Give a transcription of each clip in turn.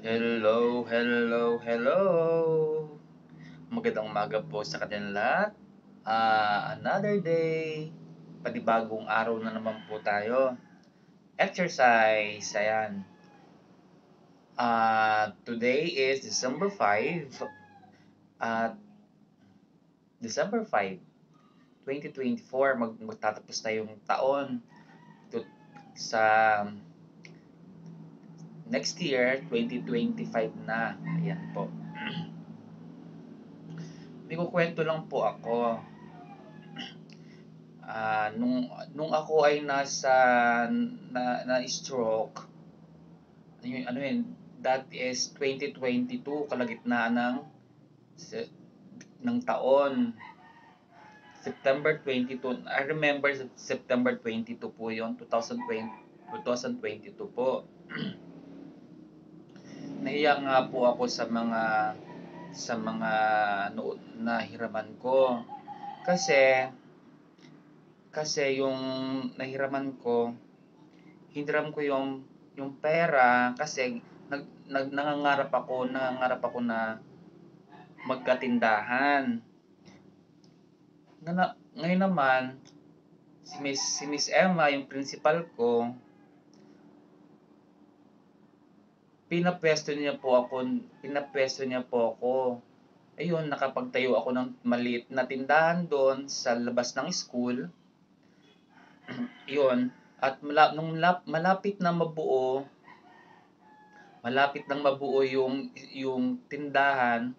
Hello, hello, hello. Magandang umaga po sa kanilang lahat. Another day. Panibagong araw na naman po tayo. Exercise. Ayan. Today is December 5. At December 5, 2024, magtatapos na yung taon. Sa next year, 2025 na. Ayan po. May kukwento lang po ako. Nung ako ay na-stroke, ano yun, that is 2022, kalagitnaan ng taon. September 22, I remember September 22 po yun, 2022 po. Nahiya nga po ako sa mga nahiraman ko. Kasi yung nahiraman ko, hiniram ko yung pera kasi nangangarap ako na magkatindahan. Ngayon naman, si Miss Emma, yung principal ko, pinapwesto niya po ako. Ayun, nakapagtayo ako ng maliit na tindahan doon sa labas ng school. Yun, at malapit na mabuo yung tindahan,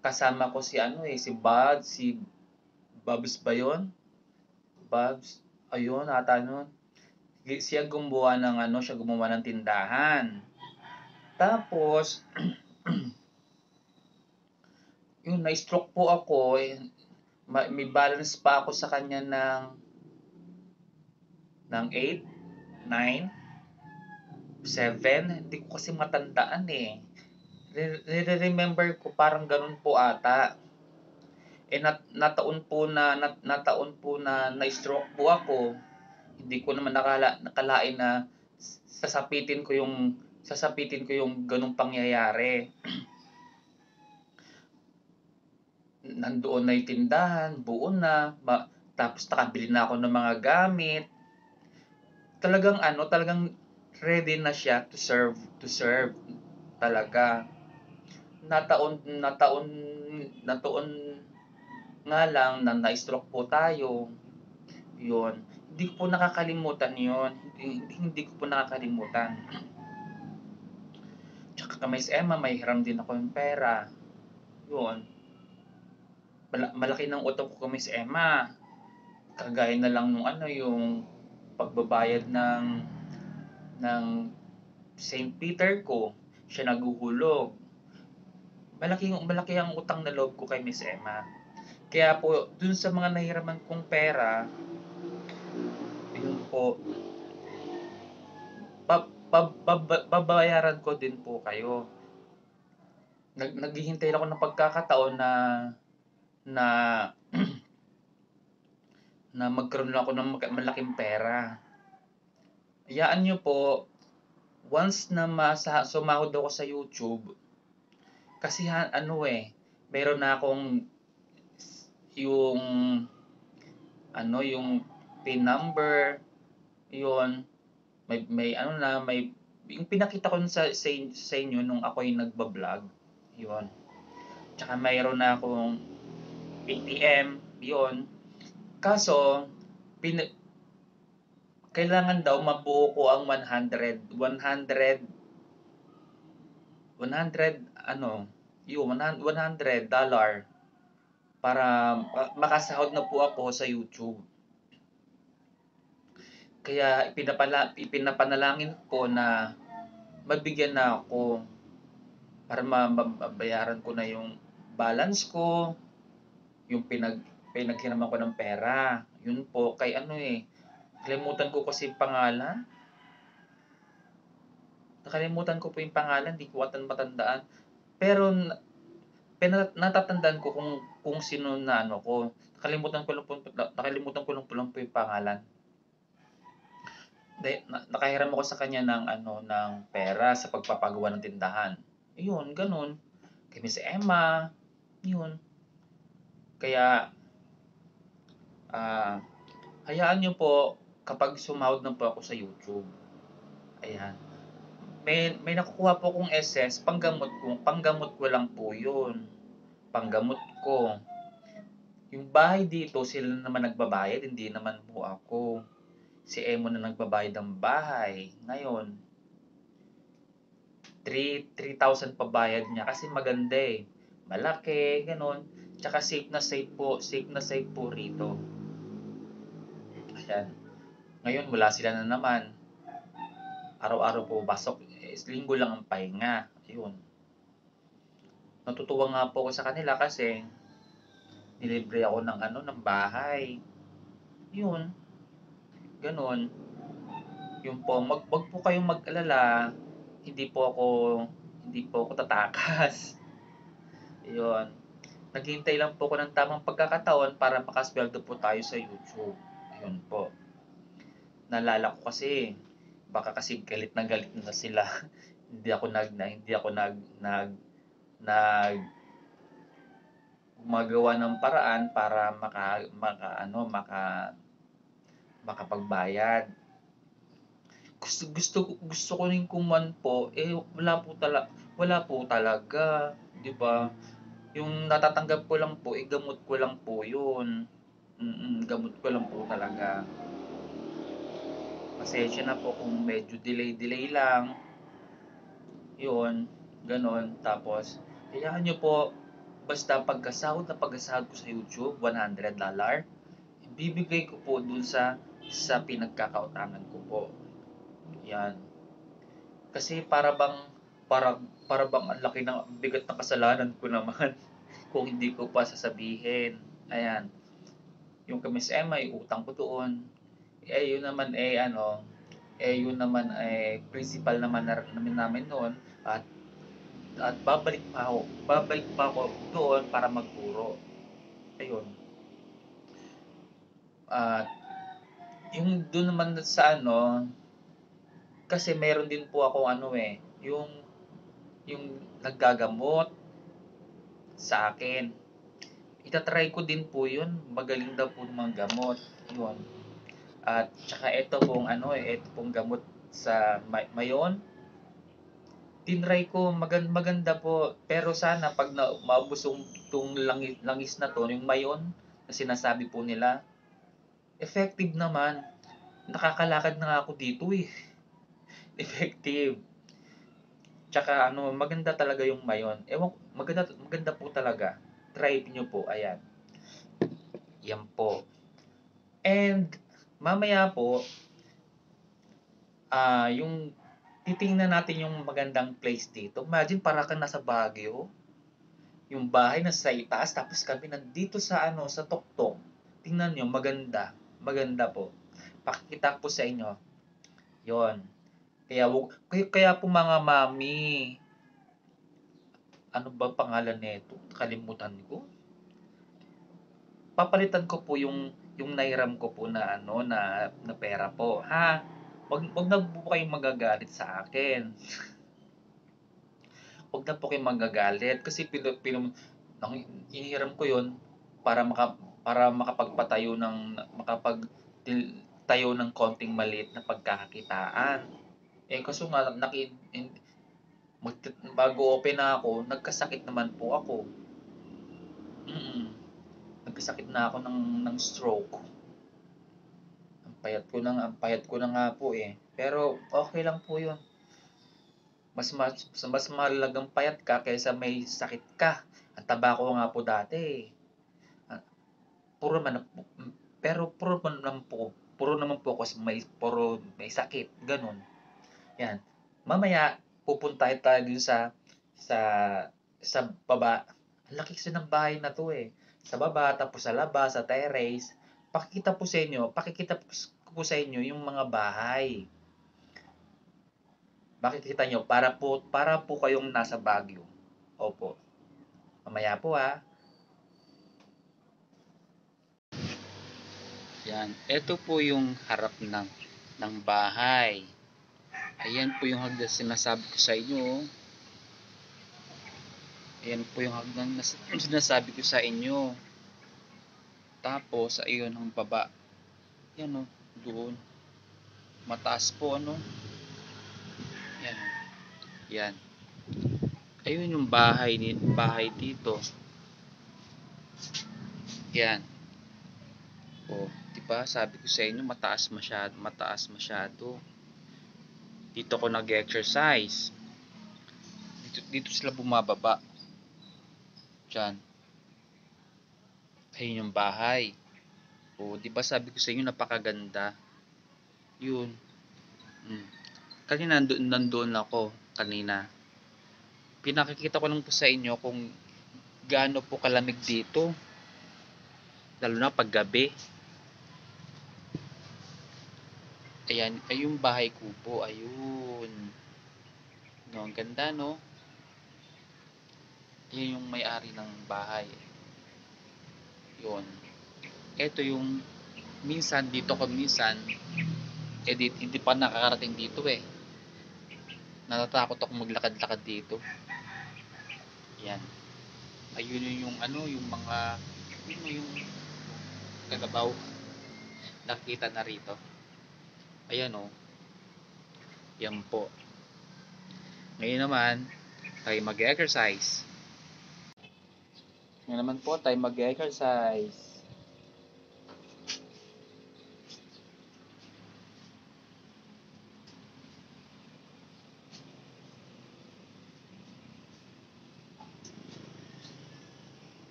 kasama ko si Babs ba yun? Babs, ayun, ata nun. Siya gumawa ng tindahan. Tapos, yun, na-stroke po ako. May balance pa ako sa kanya ng 8, 9, 7. Hindi ko kasi matandaan eh. Remember ko parang ganun po ata. Nataon po na na-stroke po ako. Hindi ko naman nakalain na sasapitin ko yung ganung pangyayari. Nandoon na yung tindahan, buo na, tapos nakabili na ako ng mga gamit. Talagang ready na siya to serve talaga. Nataon nga lang na na-stroke po tayo. Yun. Hindi ko po nakakalimutan yun. Hindi ko po nakakalimutan. Tsaka kay Miss Emma, may hiram din ako ng pera. Yun. Malaki ng utang ko kay Miss Emma. Kagaya na lang yung pagbabayad ng St. Peter ko. Siya naguhulog. Malaki ang utang na loob ko kay Miss Emma. Kaya po, dun sa mga nahiraman kong pera, yun po, babayaran ko din po kayo. Naghihintay ako ng pagkakataon na na magkaroon lang ako ng malaking pera. Hayaan nyo po, once na sumahod ako sa YouTube, kasi meron na akong yung PIN number, yun, may yung pinakita ko sa inyo nung ako yung nagba-vlog, yun. Tsaka mayroon na akong ATM, yun. Kaso, kailangan daw mabuo ko ang 100 $100 para makasahod na po ako sa YouTube. Kaya ipinapanalangin ko na mabigyan na ako para mabayaran ko na yung balance ko, yung pinaghiraman ko ng pera. Yun po, kalimutan ko kasi yung pangalan. Nakalimutan ko po yung pangalan, di ko matandaan. Pero natatandaan ko kung sino na ko. Nakalimutan ko lang po yung pangalan. Nakahiram ako sa kanya ng ano, ng pera sa pagpapagawa ng tindahan. Ayun, gano'n. Kay Miss Emma, yun. Kaya, ah, hayaan niyo po kapag sumahod na po ako sa YouTube. Ayan. May nakukuha po akong SS, panggamot ko lang po yun. Panggamot ko. Yung bahay dito, sila naman nagbabayad, hindi naman po ako. Si Emo na nagbabayad ng bahay. Ngayon, 3,000 pabayad niya kasi maganda eh. Malaki, ganun. Tsaka safe na safe po rito. Ayan. Ngayon, wala sila na naman. Araw-araw po pasok. Linggo lang ang pahinga. Ayun. Natutuwa nga po ako sa kanila kasi nilibre ako ng ano, ng bahay. Yun. Ganun. Yun po, wag po kayong mag-alala. Hindi po ako hindi po ako tatakas. Yun. Naghihintay lang po ako ng tamang pagkakataon para makasweldo po tayo sa YouTube. Ayun po. Naalala ko kasi, baka kasi galit na sila. Hindi ako nag gumagawa ng paraan para makapagbayad. Gusto ko rin kuman po, eh wala po talaga, 'di ba? Yung natatanggap ko lang po, eh gamot ko lang po 'yun. Gamot ko lang po talaga. Pasensya na po kung medyo delay lang. 'Yun, gano'n. Tapos, hayaan niyo po, basta pagkasahod ko sa YouTube, $100, ibibigay ko po dun sa pinagkakautangan ko po. 'Yan. Kasi para bang ang laki ng bigat ng kasalanan ko naman kung hindi ko pa sasabihin. Ayan, yung kay Miss Emma, yung utang ko doon. Yun naman yun naman principal naman namin noon at babalik pa ako doon para magturo. Ayun. At yung doon naman sa ano, kasi meron din po ako yung naggagamot sa akin. Ita-try ko din po yun. Magaling daw po ng mga gamot. Yun. At tsaka ito pong gamot sa mayon. Tinry ko, maganda po. Pero sana pag maubos yung langis na to, yung mayon na sinasabi po nila, effective naman. Nakakalakad na nga ako dito eh. Effective. Tsaka maganda talaga yung mayon. Maganda po talaga. Try niyo po, ayan. Yan po. And mamaya po, yung titingnan natin yung magandang place dito. Imagine para kang nasa Baguio. Yung bahay na sa itaas, tapos kami nandito sa tuktok. Tingnan nyo, maganda. Maganda po. Pakikita ko sa inyo. Yon. Kaya po mga mami, ano ba pangalan nito? Kalimutan ko. Papalitan ko po yung nairam ko po na pera po, ha? Wag na po kayong magagalit sa akin. Wag na po kayong magagalit kasi inihiram ko yon para makapagtayo ng konting maliit na pagkakakitaan. Eh kaso nga bago open na ako, nagkasakit naman po ako. Nagkasakit na ako ng stroke. Ang payat ko na nga po eh. Pero okay lang po 'yun. Mas mahalagang payat ka kaysa may sakit ka. Ang taba ko nga po dati eh. Ah, Puro naman pero puro naman po ako puro may sakit, ganun. Yan. Mamaya pupunta tayo dun sa sa baba. Ang laki kasi ng bahay na 'to eh. Sa baba, tapos sa labas, sa terrace. Pakikita ko sa inyo yung mga bahay. Makikita nyo, para po kayong nasa Baguio. Opo. Mamaya po ha. Yan. Ito po yung harap ng ng bahay. Ayan po yung hagdan sinasabi ko sa inyo. Ayan po yung hagdan na sinasabi ko sa inyo. Tapos, ayun ang baba. Yan o, doon. Mataas po, ano. Yan. Yan. Ayun yung bahay dito. Yan. O, diba? Sabi ko sa inyo, mataas masyado. Dito ko nag-exercise. Dito sila bumababa. Diyan. Ayun yung bahay. O, diba sabi ko sa inyo, napakaganda. Yun. Kanina nandoon ako. Kanina. Pinakikita ko lang po sa inyo kung gaano po kalamig dito. Lalo na pag gabi. Ayan, ay yung bahay ko po. Ayun. No, ang ganda, no? Yan yung may-ari ng bahay. Yun. Ito yung minsan dito ko minsan hindi pa nakakarating dito eh. Natatakot ako maglakad-lakad dito. Yan. Ayun yung ano, yung mga yung kalabaw nakita na rito. Ayan oh. Yan po. Ngayon naman, tayo mag-exercise. Ngayon naman po, tayo mag-exercise.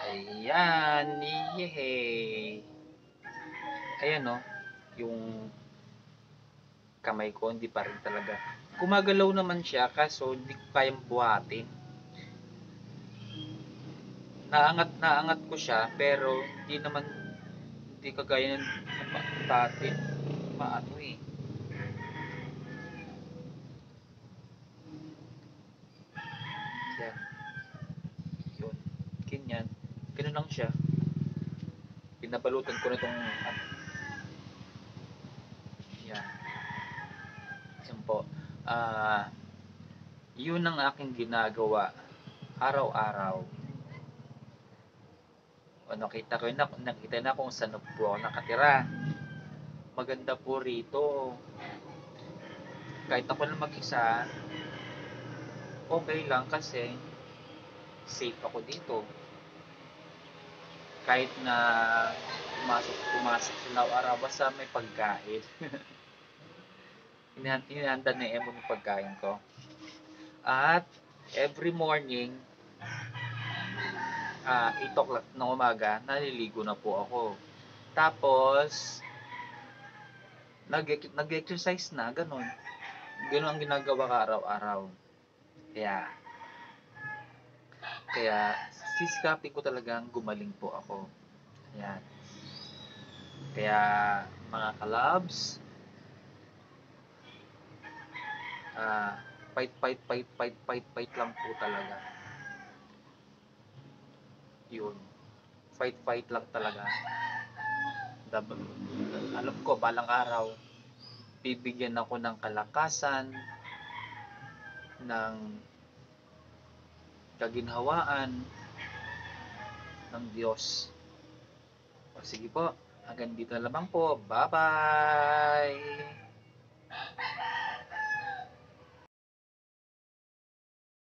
Ayan, yehey. Ayan no, yung kamay ko hindi pa rin talaga. Gumagalaw naman siya kaso hindi ko kayang buhatin. Naangat ko siya pero hindi kagaya ng dati. Maano eh. Yan, yun. Ganyan. Ganun lang siya. Pinabalutan ko na itong yan. Yan po. Yun ang aking ginagawa araw-araw. O nakita na kung saan po ako nakatira. Maganda po rito. Kahit ako lang mag-isa, okay lang kasi safe ako dito. Kahit na pumasok sila araw basta may pagkain. Inihanda na Emo ng pagkain ko. At every morning, 8 o'clock ng umaga, naliligo na po ako. Tapos, nag-exercise na, ganun. Ganun ang ginagawa ka araw-araw. Kaya sisikapin ko talagang gumaling po ako. Ayan. Kaya, mga kalabs, Fight lang po talaga. Yun. Fight lang talaga. Alam ko, balang araw, bibigyan ako ng kalakasan, ng kaginhawaan ng Diyos. O sige po, hanggang dito na lamang po. Bye-bye!